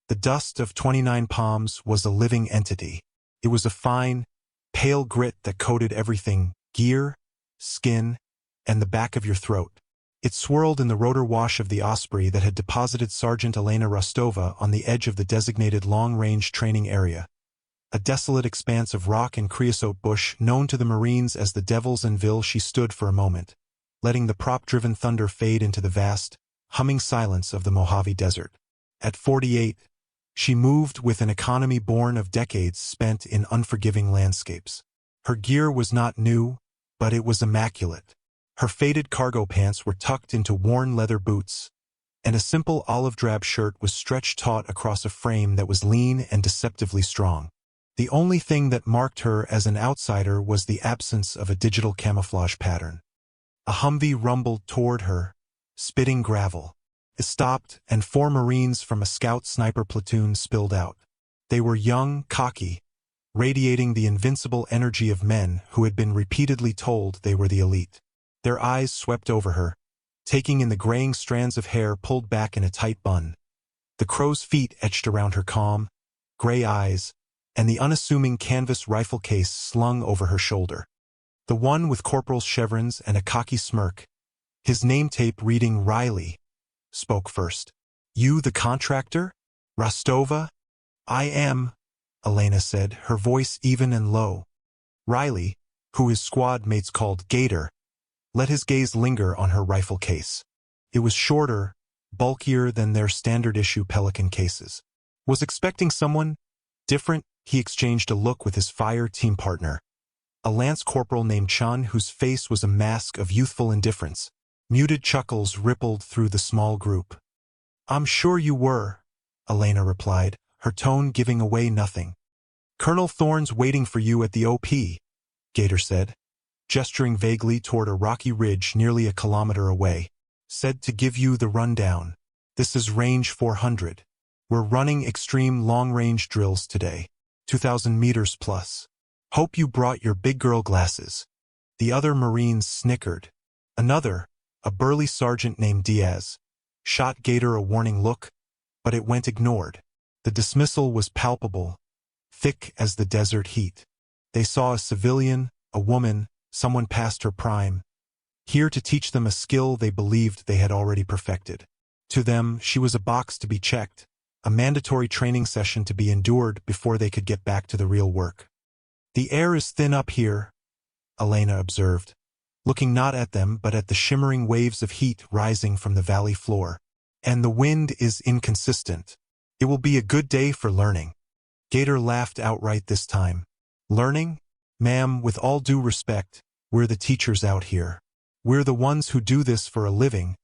The dust of 29 palms was a living entity. It was a fine, pale grit that coated everything: gear, skin, and the back of your throat. It swirled in the rotor wash of the Osprey that had deposited Sergeant Elena Rostova on the edge of the designated long-range training area, a desolate expanse of rock and creosote bush known to the Marines as the Devil's Anvil. She stood for a moment, letting the prop-driven thunder fade into the vast, humming silence of the Mojave Desert. At 48, she moved with an economy born of decades spent in unforgiving landscapes. Her gear was not new, but it was immaculate. Her faded cargo pants were tucked into worn leather boots, and a simple olive-drab shirt was stretched taut across a frame that was lean and deceptively strong. The only thing that marked her as an outsider was the absence of a digital camouflage pattern. A Humvee rumbled toward her, spitting gravel. It stopped, and 4 Marines from a scout sniper platoon spilled out. They were young, cocky, radiating the invincible energy of men who had been repeatedly told they were the elite. Their eyes swept over her, taking in the graying strands of hair pulled back in a tight bun, the crow's feet etched around her calm, gray eyes, and the unassuming canvas rifle case slung over her shoulder. The one with corporal's chevrons and a cocky smirk, his name tape reading Riley, spoke first. "You the contractor? Rostova?" "I am," Elena said, her voice even and low. Riley, who his squad mates called Gator, let his gaze linger on her rifle case. It was shorter, bulkier than their standard-issue Pelican cases. Was expecting someone different. He exchanged a look with his fire team partner, a lance corporal named Chun, whose face was a mask of youthful indifference. Muted chuckles rippled through the small group. "I'm sure you were," Elena replied, her tone giving away nothing. "Colonel Thorne's waiting for you at the OP," Gator said, gesturing vaguely toward a rocky ridge nearly a kilometer away. "Said to give you the rundown. This is range 400. We're running extreme long-range drills today, 2,000 meters plus. Hope you brought your big girl glasses." The other Marines snickered. Another, a burly sergeant named Diaz, shot Gator a warning look, but it went ignored. The dismissal was palpable, thick as the desert heat. They saw a civilian, a woman, someone past her prime, here to teach them a skill they believed they had already perfected. To them, she was a box to be checked, a mandatory training session to be endured before they could get back to the real work. "The air is thin up here," Elena observed, looking not at them but at the shimmering waves of heat rising from the valley floor. "And the wind is inconsistent. It will be a good day for learning." Gator laughed outright this time. "Learning? Ma'am, with all due respect, we're the teachers out here. We're the ones who do this for a living."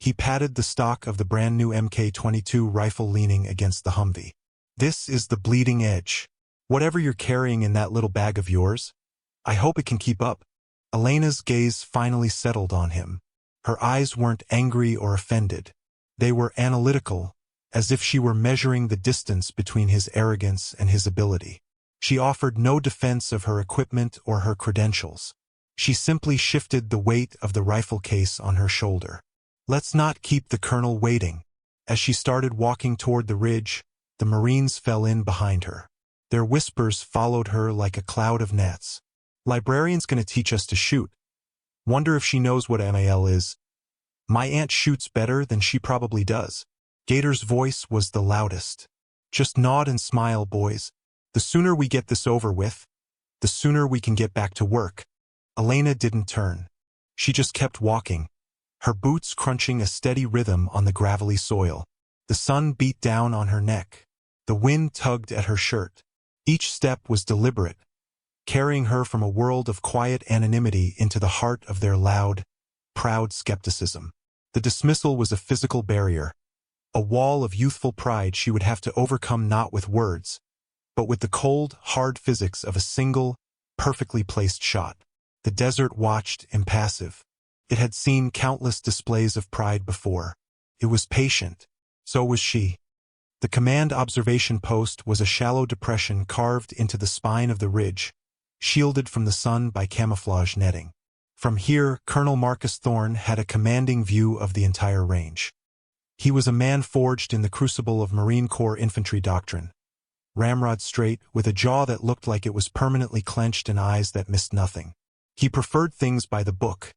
He patted the stock of the brand-new MK-22 rifle leaning against the Humvee. "This is the bleeding edge. Whatever you're carrying in that little bag of yours, I hope it can keep up." Elena's gaze finally settled on him. Her eyes weren't angry or offended. They were analytical, as if she were measuring the distance between his arrogance and his ability. She offered no defense of her equipment or her credentials. She simply shifted the weight of the rifle case on her shoulder. "Let's not keep the colonel waiting." As she started walking toward the ridge, the Marines fell in behind her. Their whispers followed her like a cloud of gnats. "Librarian's gonna teach us to shoot. Wonder if she knows what MAL is. My aunt shoots better than she probably does." Gator's voice was the loudest. "Just nod and smile, boys. The sooner we get this over with, the sooner we can get back to work." Elena didn't turn. She just kept walking, her boots crunching a steady rhythm on the gravelly soil. The sun beat down on her neck. The wind tugged at her shirt. Each step was deliberate, carrying her from a world of quiet anonymity into the heart of their loud, proud skepticism. The dismissal was a physical barrier, a wall of youthful pride she would have to overcome not with words, but with the cold, hard physics of a single, perfectly placed shot. The desert watched, impassive. It had seen countless displays of pride before. It was patient. So was she. The command observation post was a shallow depression carved into the spine of the ridge, shielded from the sun by camouflage netting. From here, Colonel Marcus Thorne had a commanding view of the entire range. He was a man forged in the crucible of Marine Corps infantry doctrine. Ramrod straight, with a jaw that looked like it was permanently clenched and eyes that missed nothing. He preferred things by the book.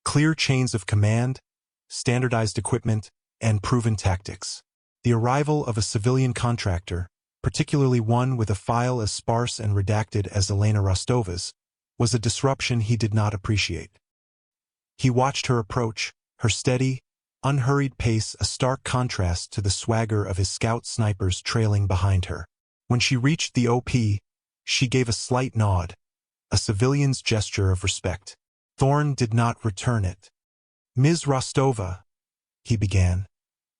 Clear chains of command, standardized equipment, and proven tactics. The arrival of a civilian contractor, particularly one with a file as sparse and redacted as Elena Rostova's, was a disruption he did not appreciate. He watched her approach, her steady, unhurried pace a stark contrast to the swagger of his scout snipers trailing behind her. When she reached the OP, she gave a slight nod, a civilian's gesture of respect. Thorne did not return it. "Ms. Rostova," he began,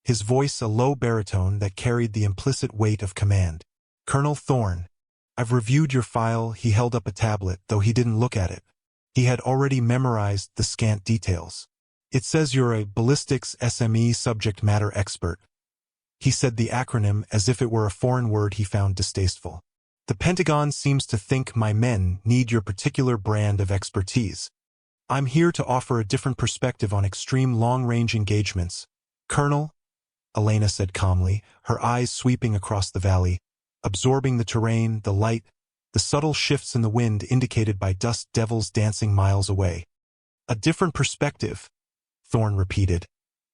his voice a low baritone that carried the implicit weight of command. "Colonel Thorne, I've reviewed your file." He held up a tablet, though he didn't look at it. He had already memorized the scant details. "It says you're a ballistics SME subject matter expert." He said the acronym as if it were a foreign word he found distasteful. "The Pentagon seems to think my men need your particular brand of expertise. I'm here to offer a different perspective on extreme long-range engagements." "Colonel," Elena said calmly, her eyes sweeping across the valley, absorbing the terrain, the light, the subtle shifts in the wind indicated by dust devils dancing miles away. "A different perspective," Thorne repeated,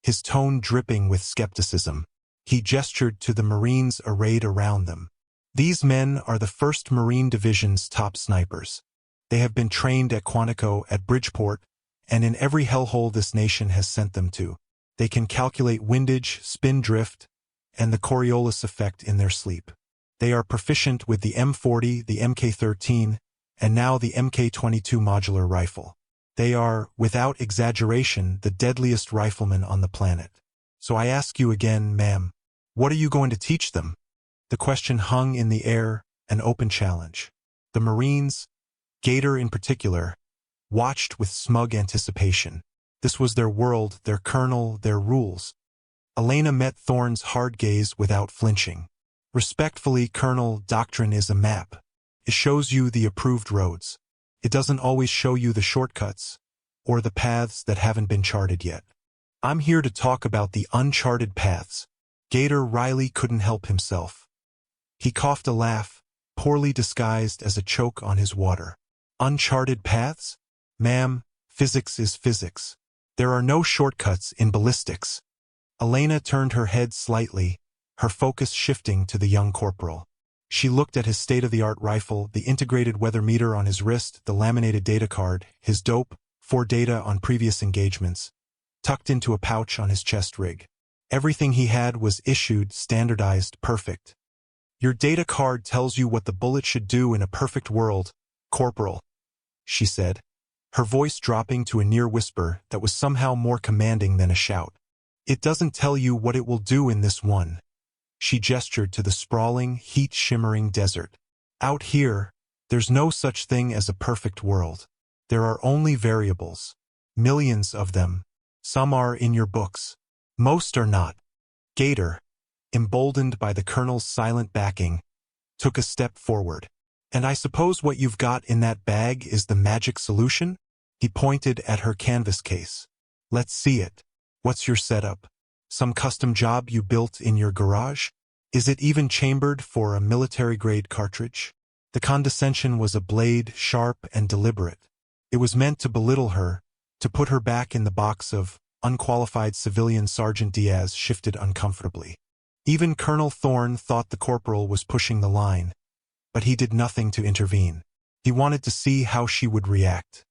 his tone dripping with skepticism. He gestured to the Marines arrayed around them. "These men are the 1st Marine Division's top snipers. They have been trained at Quantico, at Bridgeport, and in every hellhole this nation has sent them to. They can calculate windage, spin drift, and the Coriolis effect in their sleep. They are proficient with the M40, the Mk13, and now the Mk22 modular rifle. They are, without exaggeration, the deadliest riflemen on the planet. So I ask you again, ma'am, what are you going to teach them?" The question hung in the air, an open challenge. The Marines, Gator in particular, watched with smug anticipation. This was their world, their colonel, their rules. Elena met Thorne's hard gaze without flinching. "Respectfully, Colonel, doctrine is a map. It shows you the approved roads. It doesn't always show you the shortcuts, or the paths that haven't been charted yet. I'm here to talk about the uncharted paths." Gator Riley couldn't help himself. He coughed a laugh, poorly disguised as a choke on his water. "Uncharted paths? Ma'am, physics is physics. There are no shortcuts in ballistics." Elena turned her head slightly, her focus shifting to the young corporal. She looked at his state-of-the-art rifle, the integrated weather meter on his wrist, the laminated data card, his dope, for data on previous engagements, tucked into a pouch on his chest rig. Everything he had was issued, standardized, perfect. "Your data card tells you what the bullet should do in a perfect world, Corporal," she said, her voice dropping to a near whisper that was somehow more commanding than a shout. "It doesn't tell you what it will do in this one." She gestured to the sprawling, heat-shimmering desert. "Out here, there's no such thing as a perfect world. There are only variables. Millions of them. Some are in your books. Most are not." Gator, emboldened by the colonel's silent backing, took a step forward. "And I suppose what you've got in that bag is the magic solution?" He pointed at her canvas case. "Let's see it. What's your setup? Some custom job you built in your garage? Is it even chambered for a military-grade cartridge?" The condescension was a blade, sharp and deliberate. It was meant to belittle her, to put her back in the box of unqualified civilian. Sergeant Diaz shifted uncomfortably. Even Colonel Thorne thought the corporal was pushing the line, but he did nothing to intervene. He wanted to see how she would react.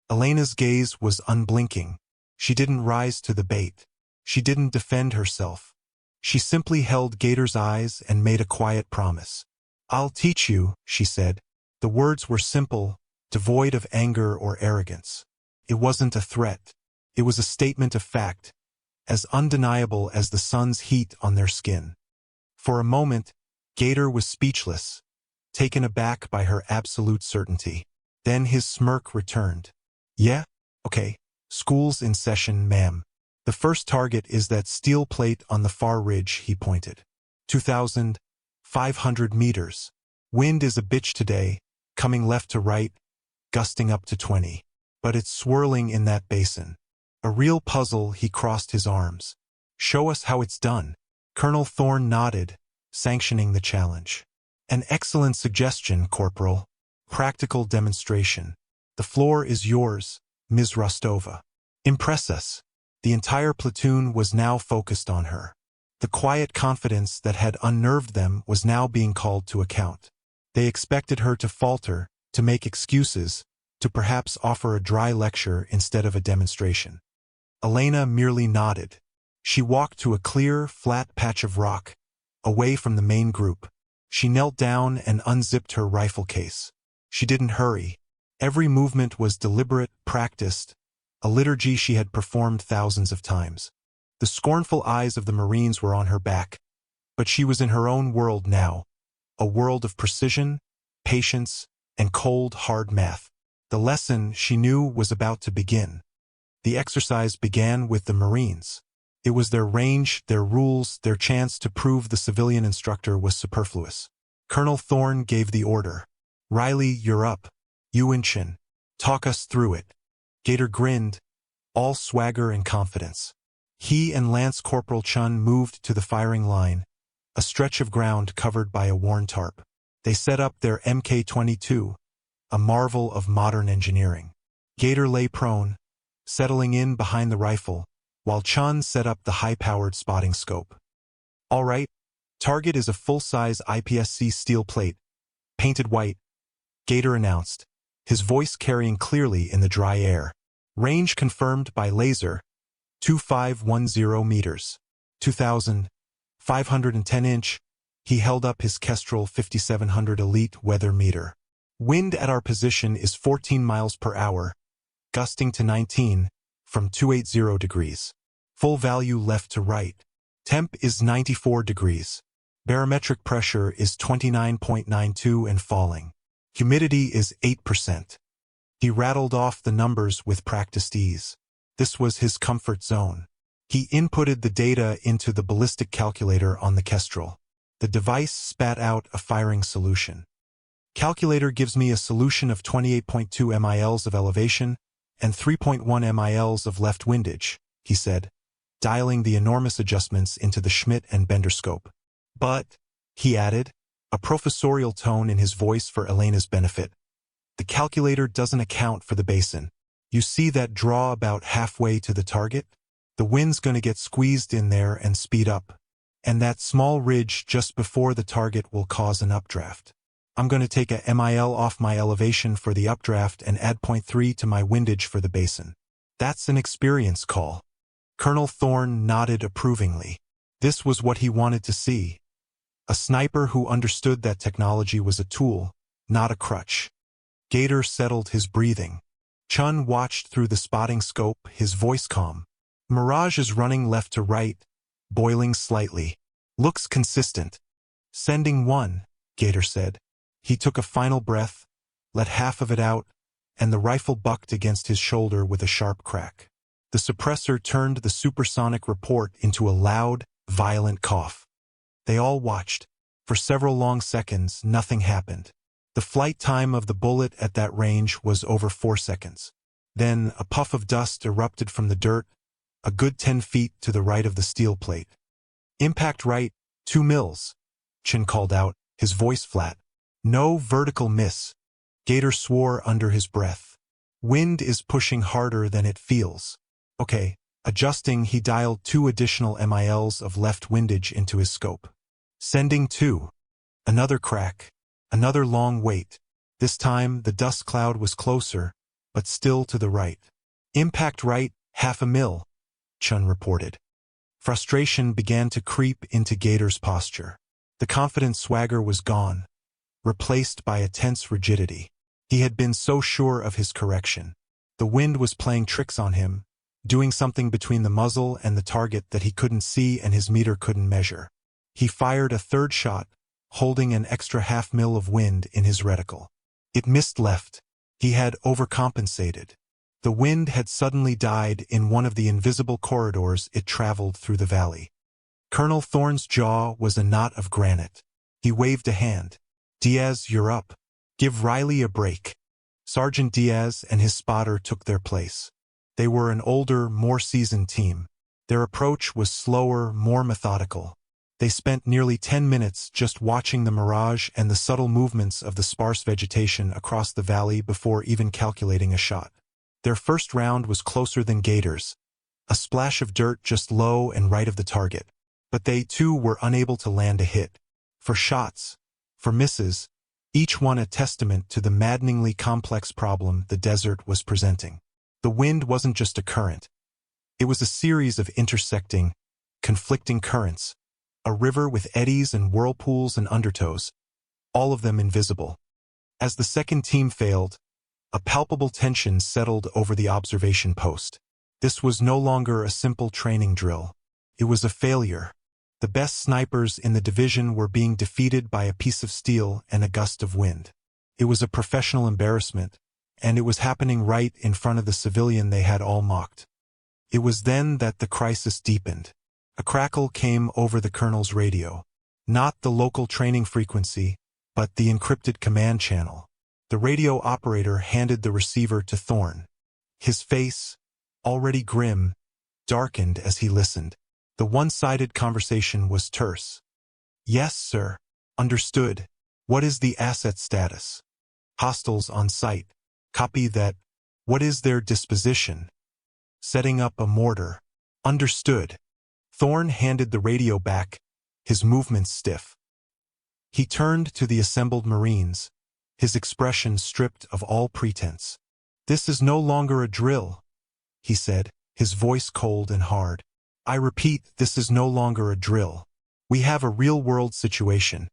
Elena's gaze was unblinking. She didn't rise to the bait. She didn't defend herself. She simply held Gator's eyes and made a quiet promise. "I'll teach you," she said. The words were simple, devoid of anger or arrogance. It wasn't a threat. It was a statement of fact, as undeniable as the sun's heat on their skin. For a moment, Gator was speechless, taken aback by her absolute certainty. Then his smirk returned. "Yeah? Okay. School's in session, ma'am. The first target is that steel plate on the far ridge," he pointed. 2,500 meters. Wind is a bitch today, coming left to right, gusting up to 20. But it's swirling in that basin. A real puzzle. He crossed his arms. Show us how it's done. Colonel Thorne nodded, sanctioning the challenge. An excellent suggestion, Corporal. Practical demonstration. The floor is yours, Ms. Rostova. Impress us. The entire platoon was now focused on her. The quiet confidence that had unnerved them was now being called to account. They expected her to falter, to make excuses, to perhaps offer a dry lecture instead of a demonstration. Elena merely nodded. She walked to a clear, flat patch of rock, away from the main group. She knelt down and unzipped her rifle case. She didn't hurry. Every movement was deliberate, practiced, a liturgy she had performed thousands of times. The scornful eyes of the Marines were on her back, but she was in her own world now, a world of precision, patience, and cold, hard math. The lesson, she knew, was about to begin. The exercise began with the Marines. It was their range, their rules, their chance to prove the civilian instructor was superfluous. Colonel Thorne gave the order. Riley, you're up. You and Chin. Talk us through it. Gator grinned, all swagger and confidence. He and Lance Corporal Chun moved to the firing line, a stretch of ground covered by a worn tarp. They set up their Mk-22, a marvel of modern engineering. Gator lay prone, settling in behind the rifle, while Chun set up the high-powered spotting scope. All right, target is a full-size IPSC steel plate, painted white, Gator announced, his voice carrying clearly in the dry air. Range confirmed by laser, 2510 meters, 2,510 inch. He held up his Kestrel 5700 Elite weather meter. Wind at our position is 14 miles per hour, gusting to 19, from 280 degrees. Full value left to right. Temp is 94 degrees. Barometric pressure is 29.92 and falling. Humidity is 8%. He rattled off the numbers with practiced ease. This was his comfort zone. He inputted the data into the ballistic calculator on the Kestrel. The device spat out a firing solution. Calculator gives me a solution of 28.2 mils of elevation and 3.1 mils of left windage, he said, dialing the enormous adjustments into the Schmidt and Bender scope. But, he added, a professorial tone in his voice for Elena's benefit, the calculator doesn't account for the basin. You see that draw about halfway to the target? The wind's gonna get squeezed in there and speed up. And that small ridge just before the target will cause an updraft. I'm gonna take a mil off my elevation for the updraft and add 0.3 to my windage for the basin. That's an experience call. Colonel Thorne nodded approvingly. This was what he wanted to see. A sniper who understood that technology was a tool, not a crutch. Gator settled his breathing. Chun watched through the spotting scope, his voice calm. Mirage is running left to right, boiling slightly. Looks consistent. Sending one, Gator said. He took a final breath, let half of it out, and the rifle bucked against his shoulder with a sharp crack. The suppressor turned the supersonic report into a loud, violent cough. They all watched. For several long seconds, nothing happened. The flight time of the bullet at that range was over 4 seconds. Then a puff of dust erupted from the dirt, a good 10 feet to the right of the steel plate. Impact right, 2 mils, Chin called out, his voice flat. No vertical miss. Gator swore under his breath. Wind is pushing harder than it feels. Okay, adjusting, he dialed 2 additional mils of left windage into his scope. Sending 2. Another crack. Another long wait. This time, the dust cloud was closer, but still to the right. Impact right, 0.5 mil, Chun reported. Frustration began to creep into Gator's posture. The confident swagger was gone, replaced by a tense rigidity. He had been so sure of his correction. The wind was playing tricks on him, doing something between the muzzle and the target that he couldn't see and his meter couldn't measure. He fired a third shot, holding an extra 0.5 mil of wind in his reticle. It missed left. He had overcompensated. The wind had suddenly died in one of the invisible corridors it traveled through the valley. Colonel Thorne's jaw was a knot of granite. He waved a hand. Diaz, you're up. Give Riley a break. Sergeant Diaz and his spotter took their place. They were an older, more seasoned team. Their approach was slower, more methodical. They spent nearly 10 minutes just watching the mirage and the subtle movements of the sparse vegetation across the valley before even calculating a shot. Their first round was closer than Gator's, a splash of dirt just low and right of the target. But they, too, were unable to land a hit. For shots, for misses, each one a testament to the maddeningly complex problem the desert was presenting. The wind wasn't just a current. It was a series of intersecting, conflicting currents, a river with eddies and whirlpools and undertows, all of them invisible. As the second team failed, a palpable tension settled over the observation post. This was no longer a simple training drill. It was a failure. The best snipers in the division were being defeated by a piece of steel and a gust of wind. It was a professional embarrassment, and it was happening right in front of the civilian they had all mocked. It was then that the crisis deepened. A crackle came over the colonel's radio. Not the local training frequency, but the encrypted command channel. The radio operator handed the receiver to Thorne. His face, already grim, darkened as he listened. The one-sided conversation was terse. "Yes, sir. Understood. What is the asset status? Hostiles on site. Copy that. What is their disposition? Setting up a mortar. Understood." Thorne handed the radio back, his movements stiff. He turned to the assembled Marines, his expression stripped of all pretense. "This is no longer a drill," he said, his voice cold and hard. "I repeat, this is no longer a drill. We have a real-world situation."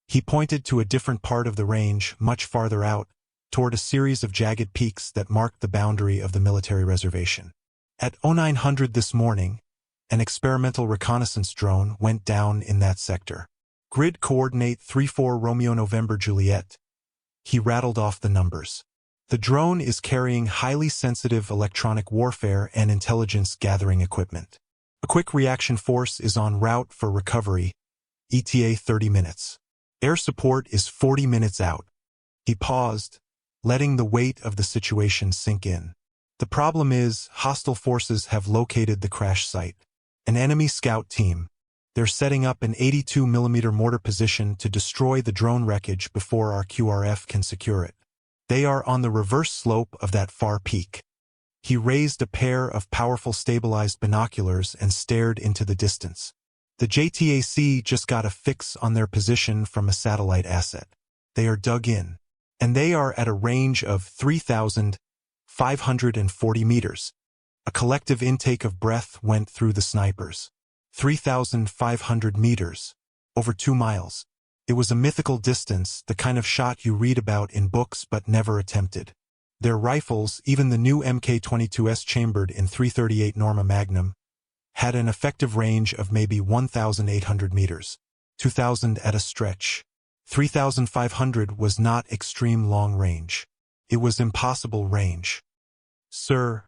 He pointed to a different part of the range, much farther out, toward a series of jagged peaks that marked the boundary of the military reservation. At 0900 this morning, an experimental reconnaissance drone went down in that sector. Grid coordinate 34 Romeo November Juliet. He rattled off the numbers. The drone is carrying highly sensitive electronic warfare and intelligence gathering equipment. A quick reaction force is en route for recovery, ETA 30 minutes. Air support is 40 minutes out. He paused, letting the weight of the situation sink in. The problem is, hostile forces have located the crash site. An enemy scout team. They're setting up an 82mm mortar position to destroy the drone wreckage before our QRF can secure it. They are on the reverse slope of that far peak. He raised a pair of powerful stabilized binoculars and stared into the distance. The JTAC just got a fix on their position from a satellite asset. They are dug in, and they are at a range of 3,540 meters. A collective intake of breath went through the snipers. 3,500 meters, over 2 miles. It was a mythical distance, the kind of shot you read about in books but never attempted. Their rifles, even the new Mk-22s chambered in .338 Norma Magnum, had an effective range of maybe 1,800 meters, 2,000 at a stretch. 3,500 was not extreme long range. It was impossible range. "Sir,"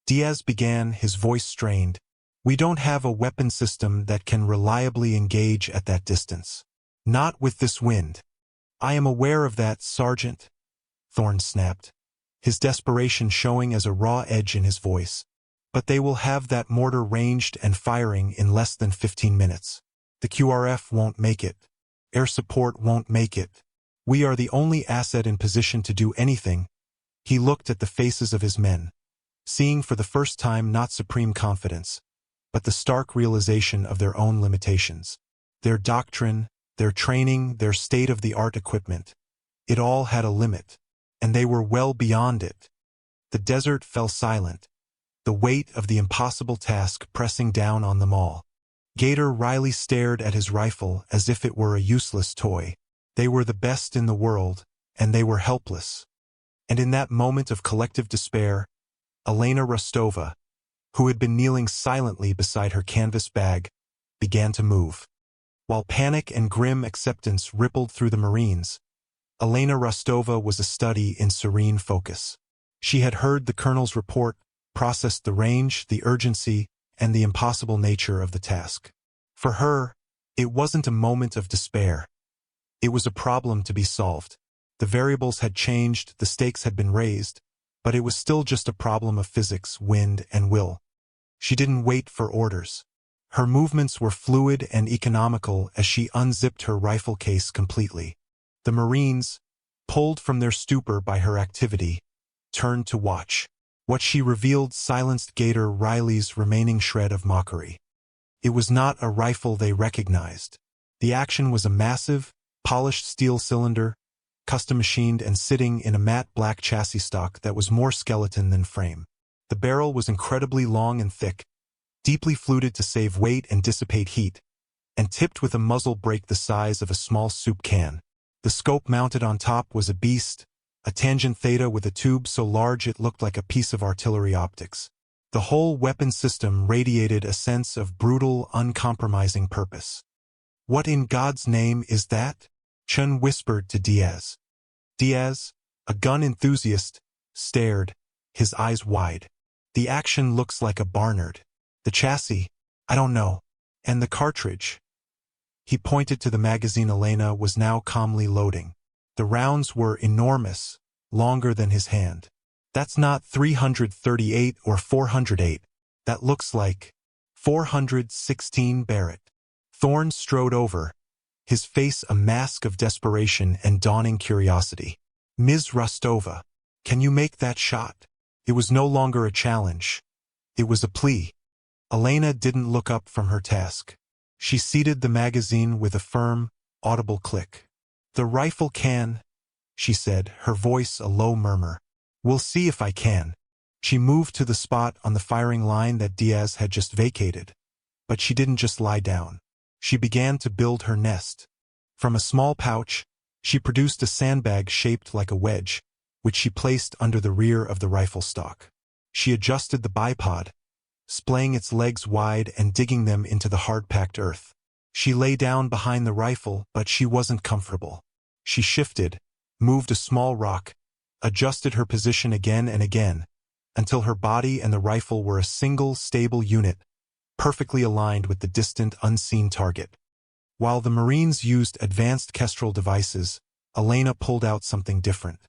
Diaz began, his voice strained, "we don't have a weapon system that can reliably engage at that distance. Not with this wind." "I am aware of that, Sergeant," Thorne snapped, his desperation showing as a raw edge in his voice. "But they will have that mortar ranged and firing in less than 15 minutes. The QRF won't make it. Air support won't make it. We are the only asset in position to do anything." He looked at the faces of his men, seeing for the first time not supreme confidence, but the stark realization of their own limitations. Their doctrine, their training, their state-of-the-art equipment. It all had a limit, and they were well beyond it. The desert fell silent, the weight of the impossible task pressing down on them all. Gator Riley stared at his rifle as if it were a useless toy. They were the best in the world, and they were helpless. And in that moment of collective despair, Elena Rostova, who had been kneeling silently beside her canvas bag, began to move. While panic and grim acceptance rippled through the Marines, Elena Rostova was a study in serene focus. She had heard the colonel's report, processed the range, the urgency, and the impossible nature of the task. For her, it wasn't a moment of despair. It was a problem to be solved. The variables had changed, the stakes had been raised, but it was still just a problem of physics, wind, and will. She didn't wait for orders. Her movements were fluid and economical as she unzipped her rifle case completely. The Marines, pulled from their stupor by her activity, turned to watch. What she revealed silenced Gator Riley's remaining shred of mockery. It was not a rifle they recognized. The action was a massive, polished steel cylinder, custom-machined and sitting in a matte black chassis stock that was more skeleton than frame. The barrel was incredibly long and thick, deeply fluted to save weight and dissipate heat, and tipped with a muzzle brake the size of a small soup can. The scope mounted on top was a beast, a tangent theta with a tube so large it looked like a piece of artillery optics. The whole weapon system radiated a sense of brutal, uncompromising purpose. "What in God's name is that?" Chun whispered to Diaz. Diaz, a gun enthusiast, stared, his eyes wide. "The action looks like a Barnard. The chassis, I don't know. And the cartridge." He pointed to the magazine Elena was now calmly loading. The rounds were enormous, longer than his hand. "That's not 338 or 408. That looks like 416 Barrett." Thorne strode over, his face a mask of desperation and dawning curiosity. "Ms. Rostova, can you make that shot?" It was no longer a challenge. It was a plea. Elena didn't look up from her task. She seated the magazine with a firm, audible click. "The rifle can," she said, her voice a low murmur. "We'll see if I can." She moved to the spot on the firing line that Diaz had just vacated. But she didn't just lie down. She began to build her nest. From a small pouch, she produced a sandbag shaped like a wedge, which she placed under the rear of the rifle stock. She adjusted the bipod, splaying its legs wide and digging them into the hard-packed earth. She lay down behind the rifle, but she wasn't comfortable. She shifted, moved a small rock, adjusted her position again and again, until her body and the rifle were a single, stable unit, perfectly aligned with the distant, unseen target. While the Marines used advanced kestrel devices, Elena pulled out something different.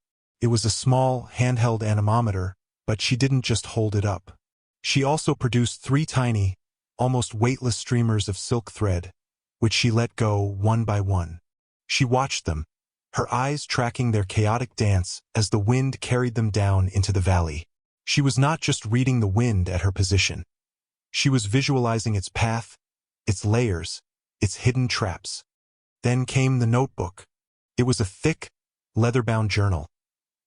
It was a small, handheld anemometer, but she didn't just hold it up. She also produced 3 tiny, almost weightless streamers of silk thread, which she let go one by one. She watched them, her eyes tracking their chaotic dance as the wind carried them down into the valley. She was not just reading the wind at her position. She was visualizing its path, its layers, its hidden traps. Then came the notebook. It was a thick, leather-bound journal,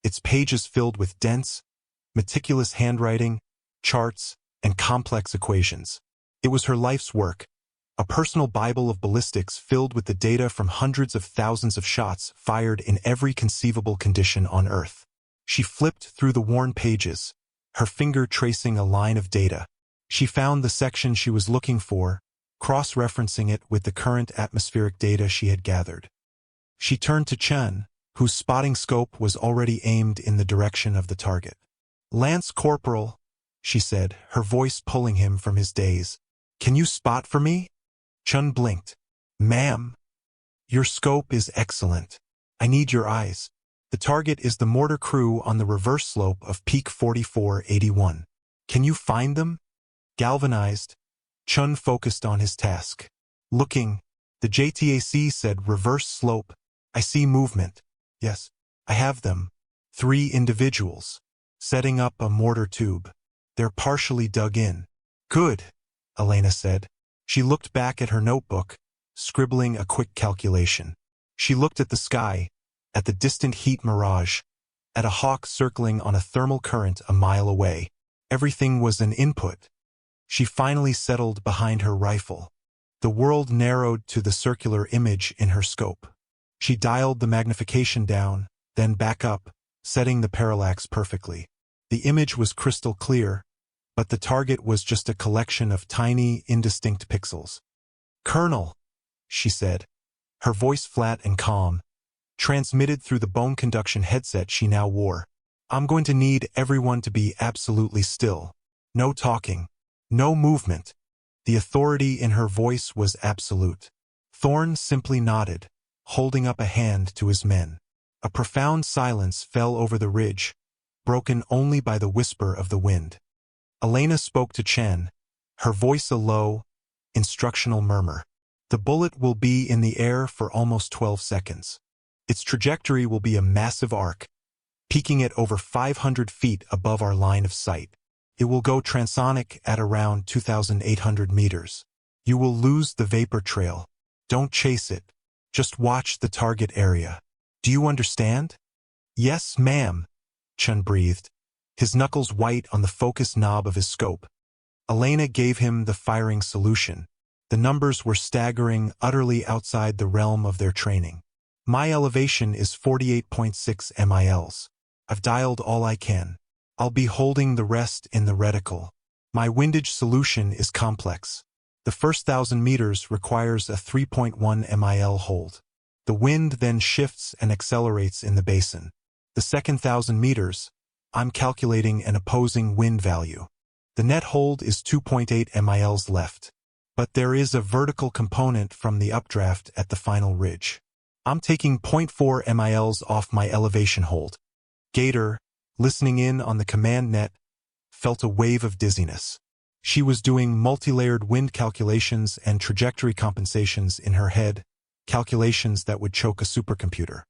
its pages filled with dense, meticulous handwriting, charts, and complex equations. It was her life's work, a personal Bible of ballistics filled with the data from hundreds of thousands of shots fired in every conceivable condition on Earth. She flipped through the worn pages, her finger tracing a line of data. She found the section she was looking for, cross-referencing it with the current atmospheric data she had gathered. She turned to Chen, whose spotting scope was already aimed in the direction of the target. "Lance Corporal," she said, her voice pulling him from his daze. "Can you spot for me?" Chun blinked. "Ma'am, your scope is excellent. I need your eyes. The target is the mortar crew on the reverse slope of Peak 4481. Can you find them?" Galvanized, Chun focused on his task. "Looking," the JTAC said, "reverse slope. I see movement. Yes, I have them. 3 individuals. Setting up a mortar tube. They're partially dug in." "Good," Elena said. She looked back at her notebook, scribbling a quick calculation. She looked at the sky, at the distant heat mirage, at a hawk circling on a thermal current a mile away. Everything was an input. She finally settled behind her rifle. The world narrowed to the circular image in her scope. She dialed the magnification down, then back up, setting the parallax perfectly. The image was crystal clear, but the target was just a collection of tiny, indistinct pixels. "Colonel," she said, her voice flat and calm, transmitted through the bone conduction headset she now wore. "I'm going to need everyone to be absolutely still. No talking. No movement." The authority in her voice was absolute. Thorne simply nodded, holding up a hand to his men. A profound silence fell over the ridge, broken only by the whisper of the wind. Elena spoke to Chen, her voice a low, instructional murmur. The bullet will be in the air for almost 12 seconds. Its trajectory will be a massive arc, peaking at over 500 feet above our line of sight. It will go transonic at around 2,800 meters. You will lose the vapor trail. Don't chase it. Just watch the target area. Do you understand? Yes, ma'am, Chun breathed, his knuckles white on the focus knob of his scope. Elena gave him the firing solution. The numbers were staggering, utterly outside the realm of their training. My elevation is 48.6 mils. I've dialed all I can. I'll be holding the rest in the reticle. My windage solution is complex. The first 1,000 meters requires a 3.1 mil hold. The wind then shifts and accelerates in the basin. The second 1,000 meters, I'm calculating an opposing wind value. The net hold is 2.8 mils left. But there is a vertical component from the updraft at the final ridge. I'm taking 0.4 mils off my elevation hold. Gator, listening in on the command net, felt a wave of dizziness. She was doing multi-layered wind calculations and trajectory compensations in her head, calculations that would choke a supercomputer.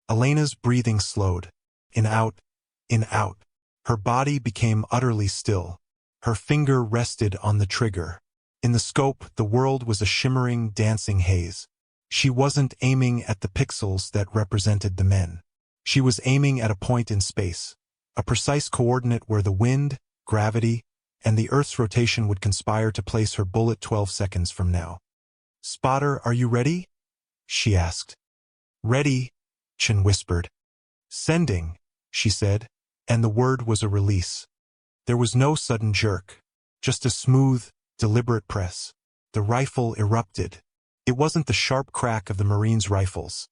Elena's breathing slowed. In, out, in, out. Her body became utterly still. Her finger rested on the trigger. In the scope, the world was a shimmering, dancing haze. She wasn't aiming at the pixels that represented the men. She was aiming at a point in space, a precise coordinate where the wind, gravity, and the Earth's rotation would conspire to place her bullet 12 seconds from now. "Spotter, are you ready?" she asked. "Ready," Chin whispered. "Sending," she said, and the word was a release. There was no sudden jerk, just a smooth, deliberate press. The rifle erupted. It wasn't the sharp crack of the Marines' rifles.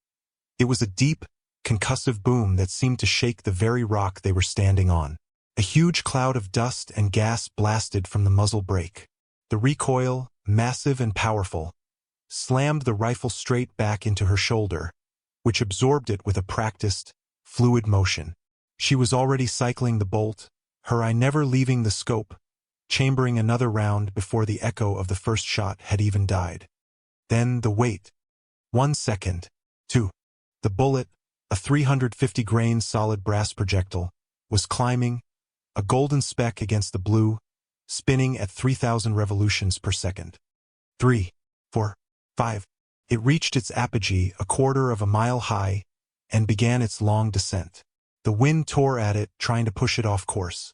It was a deep, concussive boom that seemed to shake the very rock they were standing on. A huge cloud of dust and gas blasted from the muzzle brake. The recoil, massive and powerful, slammed the rifle straight back into her shoulder, which absorbed it with a practiced, fluid motion. She was already cycling the bolt, her eye never leaving the scope, chambering another round before the echo of the first shot had even died. Then the wait. 1 second. 2. The bullet, a 350-grain solid brass projectile, was climbing, a golden speck against the blue, spinning at 3,000 revolutions per second. 3, 4, 5. It reached its apogee a quarter of a mile high and began its long descent. The wind tore at it, trying to push it off course.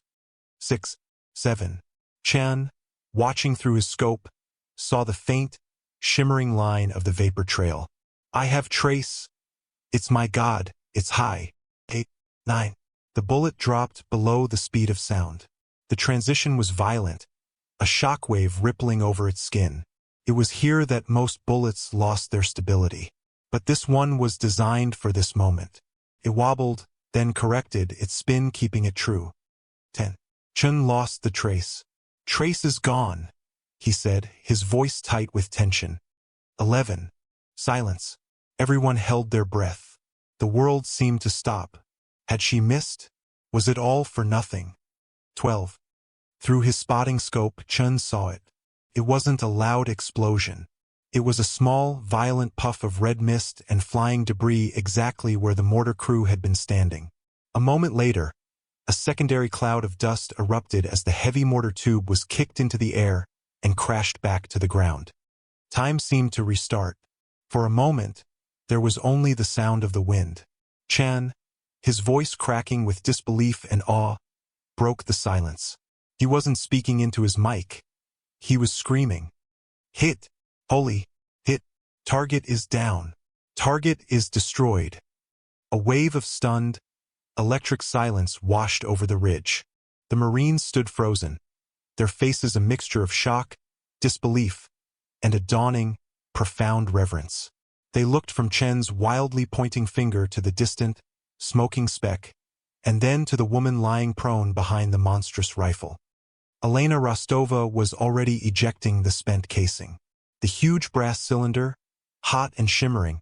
6, 7. Chan, watching through his scope, saw the faint, shimmering line of the vapor trail. "I have trace. It's my god, it's high." 8, 9. The bullet dropped below the speed of sound. The transition was violent, a shockwave rippling over its skin. It was here that most bullets lost their stability. But this one was designed for this moment. It wobbled, then corrected its spin, keeping it true. 10. Chun lost the trace. "Trace is gone," he said, his voice tight with tension. 11. Silence. Everyone held their breath. The world seemed to stop. Had she missed? Was it all for nothing? 12. Through his spotting scope, Chun saw it. It wasn't a loud explosion. It was a small, violent puff of red mist and flying debris exactly where the mortar crew had been standing. A moment later, a secondary cloud of dust erupted as the heavy mortar tube was kicked into the air and crashed back to the ground. Time seemed to restart. For a moment, there was only the sound of the wind. Chan, his voice cracking with disbelief and awe, broke the silence. He wasn't speaking into his mic. He was screaming. "Hit! Holy! Hit! Target is down! Target is destroyed!" A wave of stunned, electric silence washed over the ridge. The Marines stood frozen, their faces a mixture of shock, disbelief, and a dawning, profound reverence. They looked from Chen's wildly pointing finger to the distant, smoking speck, and then to the woman lying prone behind the monstrous rifle. Elena Rostova was already ejecting the spent casing. The huge brass cylinder, hot and shimmering,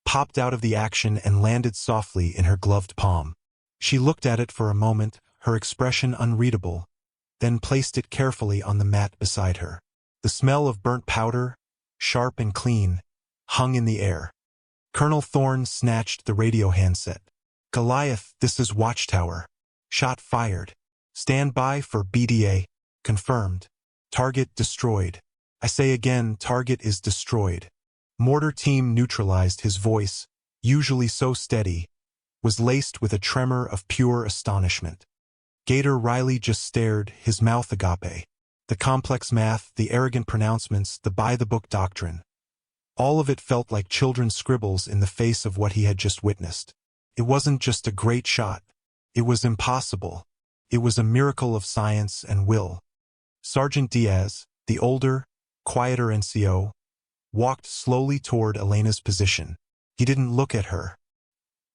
popped out of the action and landed softly in her gloved palm. She looked at it for a moment, her expression unreadable, then placed it carefully on the mat beside her. The smell of burnt powder, sharp and clean, hung in the air. Colonel Thorne snatched the radio handset. "Goliath, this is Watchtower. Shot fired. Stand by for BDA. Confirmed. Target destroyed. I say again, target is destroyed." Mortar team neutralized. His voice, usually so steady, was laced with a tremor of pure astonishment. Gator Riley just stared, his mouth agape. The complex math, the arrogant pronouncements, the by-the-book doctrine. All of it felt like children's scribbles in the face of what he had just witnessed. It wasn't just a great shot. It was impossible. It was a miracle of science and will. Sergeant Diaz, the older, quieter NCO, walked slowly toward Elena's position. He didn't look at her.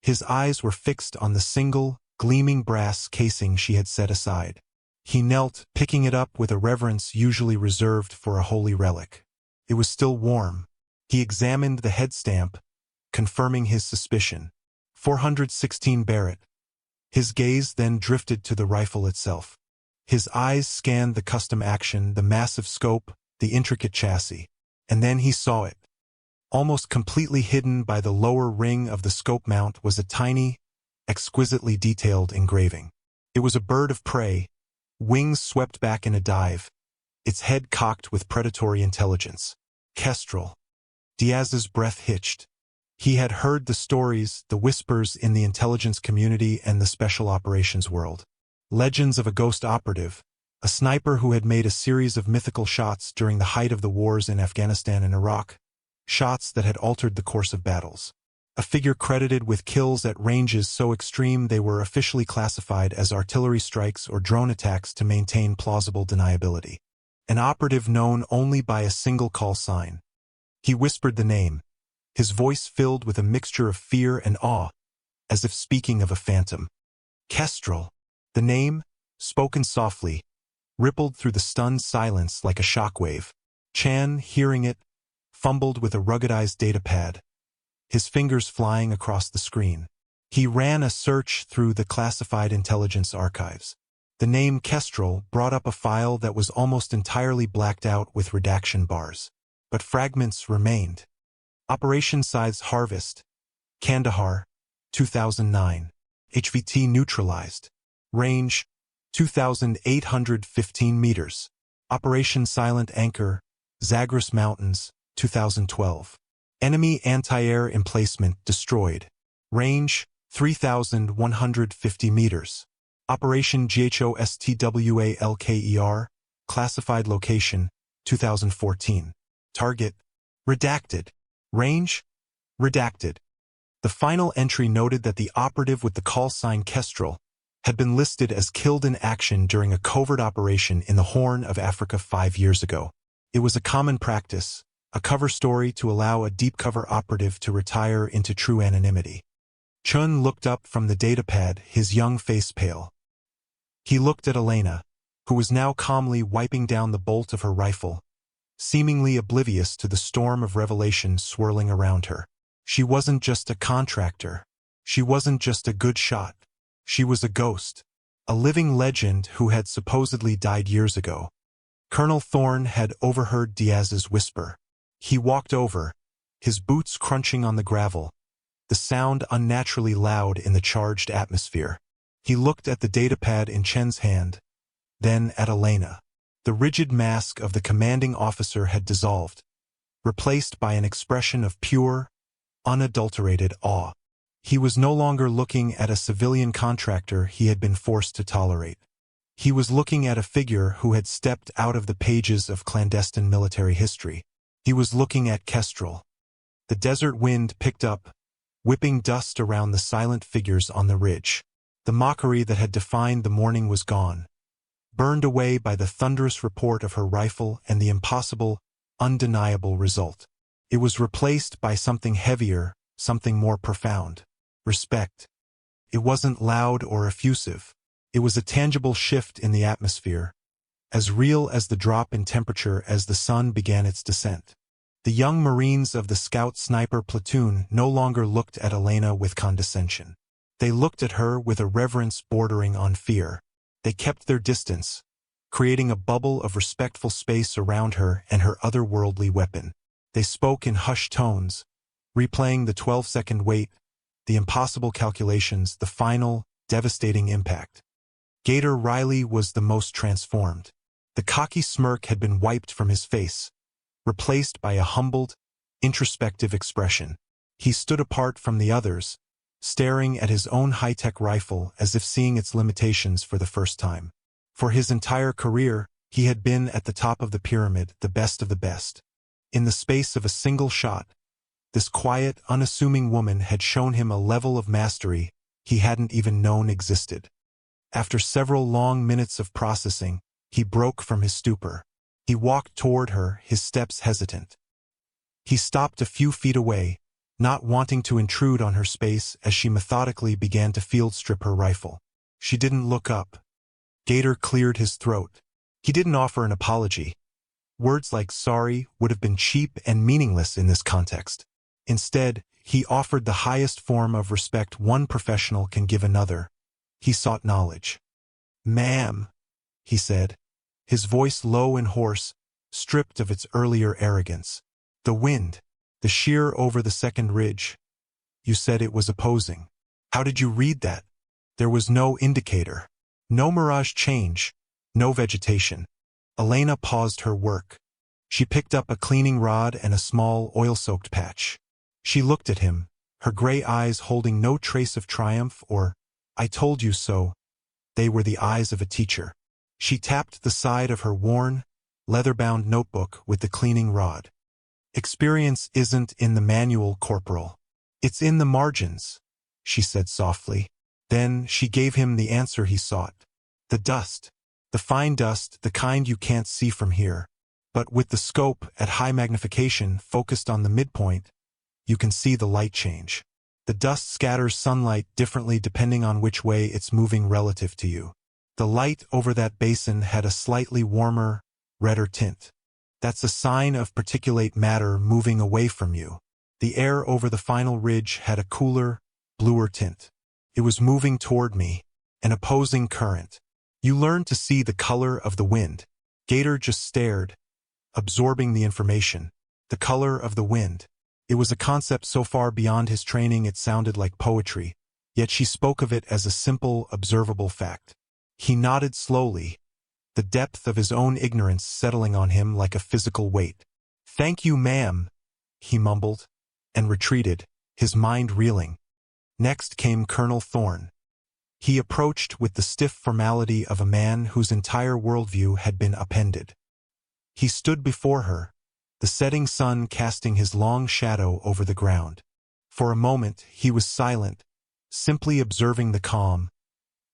His eyes were fixed on the single, gleaming brass casing she had set aside. He knelt, picking it up with a reverence usually reserved for a holy relic. It was still warm. He examined the head stamp, confirming his suspicion. 416 Barrett. His gaze then drifted to the rifle itself. His eyes scanned the custom action, the massive scope, the intricate chassis. And then he saw it. Almost completely hidden by the lower ring of the scope mount was a tiny, exquisitely detailed engraving. It was a bird of prey, wings swept back in a dive, its head cocked with predatory intelligence. Kestrel. Diaz's breath hitched. He had heard the stories, the whispers in the intelligence community and the special operations world. Legends of a ghost operative, a sniper who had made a series of mythical shots during the height of the wars in Afghanistan and Iraq, shots that had altered the course of battles. A figure credited with kills at ranges so extreme they were officially classified as artillery strikes or drone attacks to maintain plausible deniability. An operative known only by a single call sign. He whispered the name, his voice filled with a mixture of fear and awe, as if speaking of a phantom. Kestrel. The name, spoken softly, rippled through the stunned silence like a shockwave. Chan, hearing it, fumbled with a ruggedized datapad, his fingers flying across the screen. He ran a search through the classified intelligence archives. The name Kestrel brought up a file that was almost entirely blacked out with redaction bars. But fragments remained. Operation Scythe's Harvest, Kandahar, 2009. HVT neutralized. Range, 2,815 meters. Operation Silent Anchor, Zagros Mountains, 2012. Enemy anti-air emplacement destroyed. Range, 3,150 meters. Operation GHOSTWALKER, classified location, 2014. Target, redacted. Range, redacted. The final entry noted that the operative with the call sign Kestrel had been listed as killed in action during a covert operation in the Horn of Africa 5 years ago. It was a common practice, a cover story to allow a deep-cover operative to retire into true anonymity. Chun looked up from the datapad, his young face pale. He looked at Elena, who was now calmly wiping down the bolt of her rifle, seemingly oblivious to the storm of revelation swirling around her. She wasn't just a contractor. She wasn't just a good shot. She was a ghost, a living legend who had supposedly died years ago. Colonel Thorne had overheard Diaz's whisper. He walked over, his boots crunching on the gravel, the sound unnaturally loud in the charged atmosphere. He looked at the datapad in Chen's hand, then at Elena. The rigid mask of the commanding officer had dissolved, replaced by an expression of pure, unadulterated awe. He was no longer looking at a civilian contractor he had been forced to tolerate. He was looking at a figure who had stepped out of the pages of clandestine military history. He was looking at Kestrel. The desert wind picked up, whipping dust around the silent figures on the ridge. The mockery that had defined the morning was gone, burned away by the thunderous report of her rifle and the impossible, undeniable result. It was replaced by something heavier, something more profound. Respect. It wasn't loud or effusive. It was a tangible shift in the atmosphere, as real as the drop in temperature as the sun began its descent. The young Marines of the Scout Sniper platoon no longer looked at Elena with condescension. They looked at her with a reverence bordering on fear. They kept their distance, creating a bubble of respectful space around her and her otherworldly weapon. They spoke in hushed tones, replaying the 12-second wait, the impossible calculations, the final, devastating impact. Gator Riley was the most transformed. The cocky smirk had been wiped from his face, replaced by a humbled, introspective expression. He stood apart from the others, staring at his own high-tech rifle as if seeing its limitations for the first time. For his entire career, he had been at the top of the pyramid, the best of the best. In the space of a single shot, this quiet, unassuming woman had shown him a level of mastery he hadn't even known existed. After several long minutes of processing, he broke from his stupor. He walked toward her, his steps hesitant. He stopped a few feet away, not wanting to intrude on her space as she methodically began to field-strip her rifle. She didn't look up. Gator cleared his throat. He didn't offer an apology. Words like sorry would have been cheap and meaningless in this context. Instead, he offered the highest form of respect one professional can give another. He sought knowledge. "Ma'am," he said, his voice low and hoarse, stripped of its earlier arrogance. "The wind, the sheer over the second ridge. You said it was opposing. How did you read that? There was no indicator. No mirage change. No vegetation." Elena paused her work. She picked up a cleaning rod and a small, oil-soaked patch. She looked at him, her gray eyes holding no trace of triumph or, "I told you so." They were the eyes of a teacher. She tapped the side of her worn, leather-bound notebook with the cleaning rod. "Experience isn't in the manual, Corporal. It's in the margins," she said softly. Then she gave him the answer he sought. "The dust. The fine dust, the kind you can't see from here. But with the scope at high magnification focused on the midpoint, you can see the light change. The dust scatters sunlight differently depending on which way it's moving relative to you. The light over that basin had a slightly warmer, redder tint. That's a sign of particulate matter moving away from you. The air over the final ridge had a cooler, bluer tint. It was moving toward me, an opposing current. You learn to see the color of the wind." Gator just stared, absorbing the information. The color of the wind. It was a concept so far beyond his training it sounded like poetry, yet she spoke of it as a simple, observable fact. He nodded slowly, the depth of his own ignorance settling on him like a physical weight. "Thank you, ma'am," he mumbled, and retreated, his mind reeling. Next came Colonel Thorne. He approached with the stiff formality of a man whose entire worldview had been upended. He stood before her, the setting sun casting his long shadow over the ground. For a moment he was silent, simply observing the calm,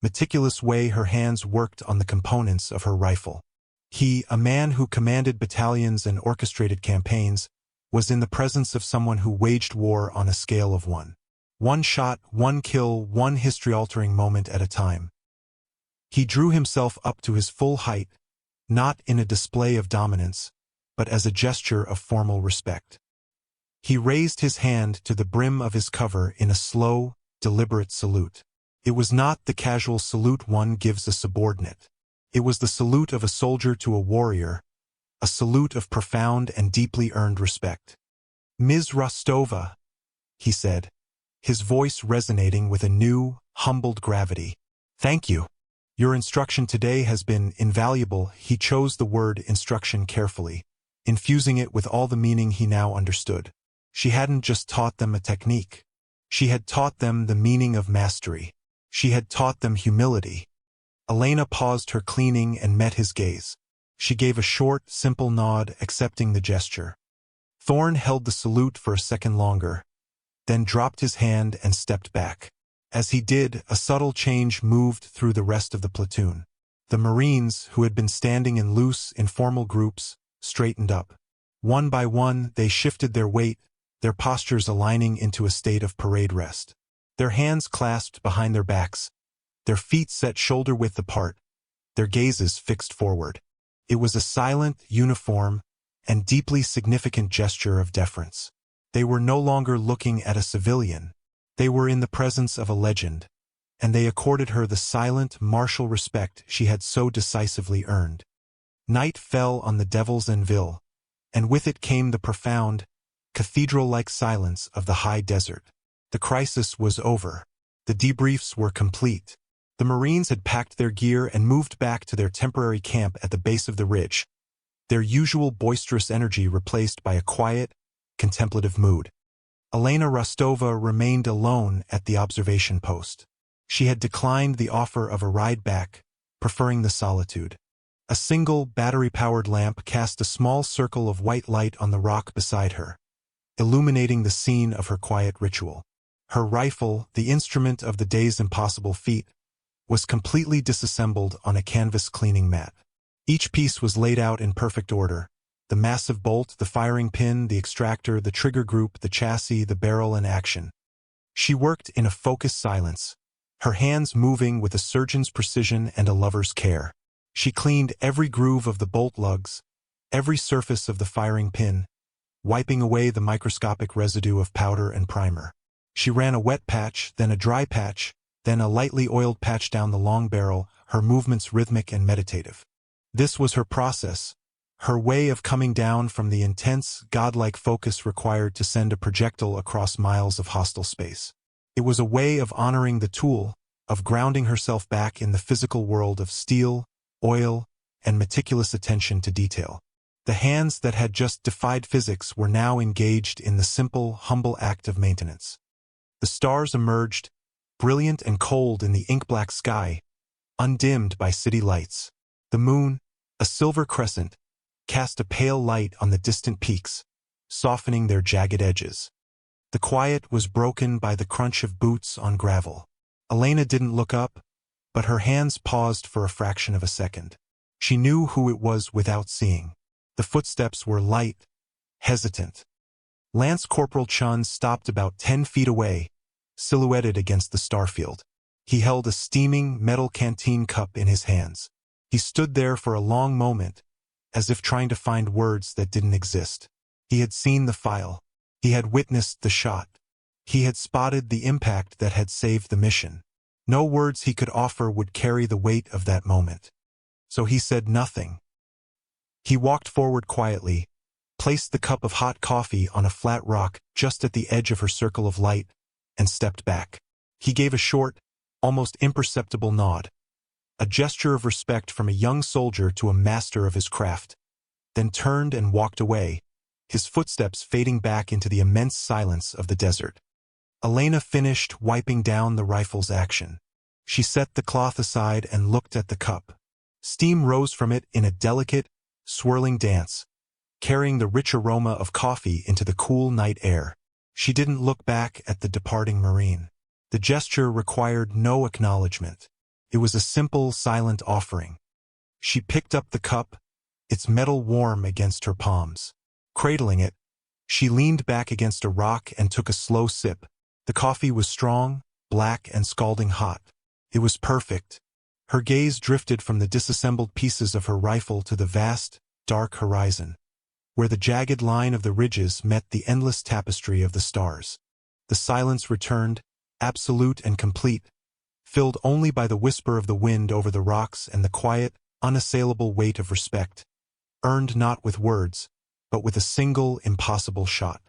meticulous way her hands worked on the components of her rifle. He, a man who commanded battalions and orchestrated campaigns, was in the presence of someone who waged war on a scale of one. One shot, one kill, one history-altering moment at a time. He drew himself up to his full height, not in a display of dominance, but as a gesture of formal respect. He raised his hand to the brim of his cover in a slow, deliberate salute. It was not the casual salute one gives a subordinate. It was the salute of a soldier to a warrior, a salute of profound and deeply earned respect. "Ms. Rostova," he said, his voice resonating with a new, humbled gravity. "Thank you. Your instruction today has been invaluable." He chose the word instruction carefully, infusing it with all the meaning he now understood. She hadn't just taught them a technique. She had taught them the meaning of mastery. She had taught them humility. Elena paused her cleaning and met his gaze. She gave a short, simple nod, accepting the gesture. Thorne held the salute for a second longer, then dropped his hand and stepped back. As he did, a subtle change moved through the rest of the platoon. The Marines, who had been standing in loose, informal groups, straightened up. One by one, they shifted their weight, their postures aligning into a state of parade rest. Their hands clasped behind their backs, their feet set shoulder-width apart, their gazes fixed forward. It was a silent, uniform, and deeply significant gesture of deference. They were no longer looking at a civilian. They were in the presence of a legend, and they accorded her the silent, martial respect she had so decisively earned. Night fell on the Devil's Anvil, and with it came the profound, cathedral-like silence of the high desert. The crisis was over. The debriefs were complete. The Marines had packed their gear and moved back to their temporary camp at the base of the ridge, their usual boisterous energy replaced by a quiet, contemplative mood. Elena Rostova remained alone at the observation post. She had declined the offer of a ride back, preferring the solitude. A single battery-powered lamp cast a small circle of white light on the rock beside her, illuminating the scene of her quiet ritual. Her rifle, the instrument of the day's impossible feat, was completely disassembled on a canvas cleaning mat. Each piece was laid out in perfect order: the massive bolt, the firing pin, the extractor, the trigger group, the chassis, the barrel in action. She worked in a focused silence, her hands moving with a surgeon's precision and a lover's care. She cleaned every groove of the bolt lugs, every surface of the firing pin, wiping away the microscopic residue of powder and primer. She ran a wet patch, then a dry patch, then a lightly oiled patch down the long barrel, her movements rhythmic and meditative. This was her process, her way of coming down from the intense, godlike focus required to send a projectile across miles of hostile space. It was a way of honoring the tool, of grounding herself back in the physical world of steel, oil, and meticulous attention to detail. The hands that had just defied physics were now engaged in the simple, humble act of maintenance. The stars emerged, brilliant and cold in the ink-black sky, undimmed by city lights. The moon, a silver crescent, cast a pale light on the distant peaks, softening their jagged edges. The quiet was broken by the crunch of boots on gravel. Elena didn't look up, but her hands paused for a fraction of a second. She knew who it was without seeing. The footsteps were light, hesitant. Lance Corporal Chun stopped about 10 feet away, silhouetted against the starfield. He held a steaming metal canteen cup in his hands. He stood there for a long moment, as if trying to find words that didn't exist. He had seen the file. He had witnessed the shot. He had spotted the impact that had saved the mission. No words he could offer would carry the weight of that moment. So he said nothing. He walked forward quietly, placed the cup of hot coffee on a flat rock just at the edge of her circle of light, and stepped back. He gave a short, almost imperceptible nod, a gesture of respect from a young soldier to a master of his craft, then turned and walked away, his footsteps fading back into the immense silence of the desert. Elena finished wiping down the rifle's action. She set the cloth aside and looked at the cup. Steam rose from it in a delicate, swirling dance, carrying the rich aroma of coffee into the cool night air. She didn't look back at the departing Marine. The gesture required no acknowledgement. It was a simple, silent offering. She picked up the cup, its metal warm against her palms. Cradling it, she leaned back against a rock and took a slow sip. The coffee was strong, black, and scalding hot. It was perfect. Her gaze drifted from the disassembled pieces of her rifle to the vast, dark horizon, where the jagged line of the ridges met the endless tapestry of the stars. The silence returned, absolute and complete, filled only by the whisper of the wind over the rocks and the quiet, unassailable weight of respect, earned not with words, but with a single impossible shot.